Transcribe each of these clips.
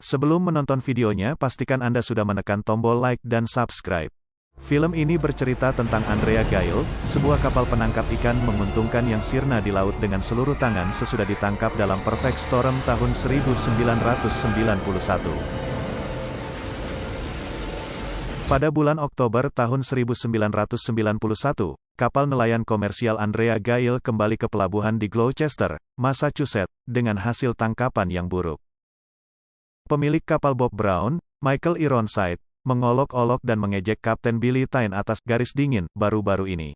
Sebelum menonton videonya, pastikan Anda sudah menekan tombol like dan subscribe. Film ini bercerita tentang Andrea Gail, sebuah kapal penangkap ikan menguntungkan yang sirna di laut dengan seluruh tangan sesudah ditangkap dalam Perfect Storm tahun 1991. Pada bulan Oktober tahun 1991, kapal nelayan komersial Andrea Gail kembali ke pelabuhan di Gloucester, Massachusetts, dengan hasil tangkapan yang buruk. Pemilik kapal Bob Brown, Michael Ironside, mengolok-olok dan mengejek Kapten Billy Tyne atas garis dingin baru-baru ini.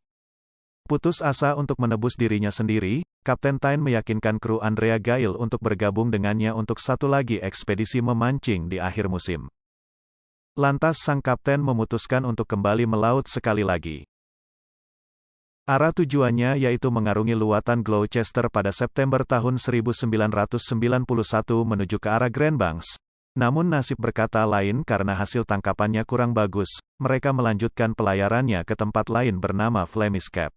Putus asa untuk menebus dirinya sendiri, Kapten Tyne meyakinkan kru Andrea Gail untuk bergabung dengannya untuk satu lagi ekspedisi memancing di akhir musim. Lantas sang kapten memutuskan untuk kembali melaut sekali lagi. Arah tujuannya yaitu mengarungi luatan Gloucester pada September tahun 1991 menuju ke arah Grand Banks. Namun nasib berkata lain karena hasil tangkapannya kurang bagus, mereka melanjutkan pelayarannya ke tempat lain bernama Flemish Cap.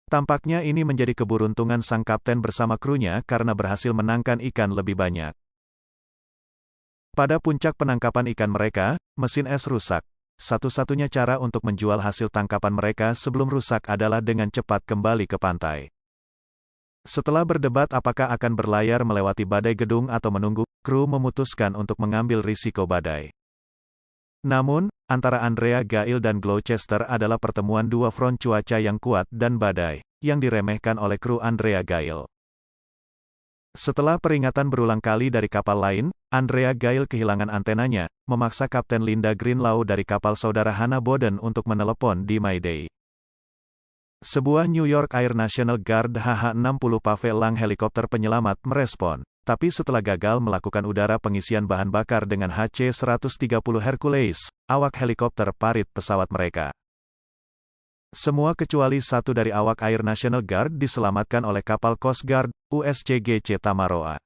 Tampaknya ini menjadi keberuntungan sang kapten bersama krunya karena berhasil menangkan ikan lebih banyak. Pada puncak penangkapan ikan mereka, mesin es rusak. Satu-satunya cara untuk menjual hasil tangkapan mereka sebelum rusak adalah dengan cepat kembali ke pantai. Setelah berdebat apakah akan berlayar melewati badai gedung atau menunggu, kru memutuskan untuk mengambil risiko badai. Namun, antara Andrea Gail dan Gloucester adalah pertemuan dua front cuaca yang kuat dan badai, yang diremehkan oleh kru Andrea Gail. Setelah peringatan berulang kali dari kapal lain, Andrea Gail kehilangan antenanya, memaksa Kapten Linda Greenlaw dari kapal saudara Hannah Boden untuk menelepon di Mayday. Sebuah New York Air National Guard HH-60 Pave Lang helikopter penyelamat merespon, tapi setelah gagal melakukan udara pengisian bahan bakar dengan HC-130 Hercules, awak helikopter parit pesawat mereka. Semua kecuali satu dari awak Air National Guard diselamatkan oleh kapal Coast Guard, USCGC Tamaroa.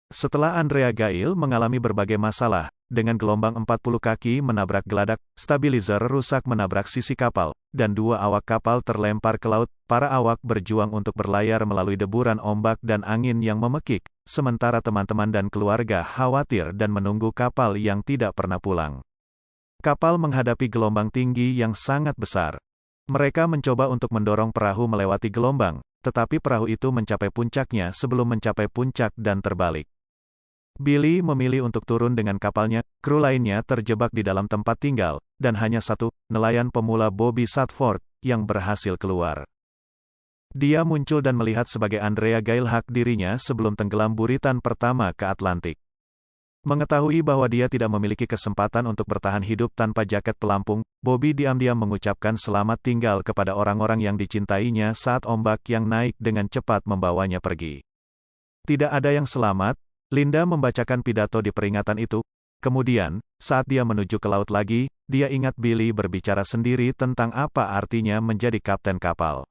Setelah Andrea Gail mengalami berbagai masalah, dengan gelombang 40 kaki menabrak geladak, stabilizer rusak menabrak sisi kapal, dan dua awak kapal terlempar ke laut, para awak berjuang untuk berlayar melalui deburan ombak dan angin yang memekik, sementara teman-teman dan keluarga khawatir dan menunggu kapal yang tidak pernah pulang. Kapal menghadapi gelombang tinggi yang sangat besar. Mereka mencoba untuk mendorong perahu melewati gelombang, tetapi perahu itu mencapai puncaknya sebelum mencapai puncak dan terbalik. Billy memilih untuk turun dengan kapalnya, kru lainnya terjebak di dalam tempat tinggal, dan hanya satu, nelayan pemula Bobby Sadford, yang berhasil keluar. Dia muncul dan melihat sebagai Andrea Gail hak dirinya sebelum tenggelam buritan pertama ke Atlantik. Mengetahui bahwa dia tidak memiliki kesempatan untuk bertahan hidup tanpa jaket pelampung, Bobby diam-diam mengucapkan selamat tinggal kepada orang-orang yang dicintainya saat ombak yang naik dengan cepat membawanya pergi. Tidak ada yang selamat. Linda membacakan pidato di peringatan itu. Kemudian, saat dia menuju ke laut lagi, dia ingat Billy berbicara sendiri tentang apa artinya menjadi kapten kapal.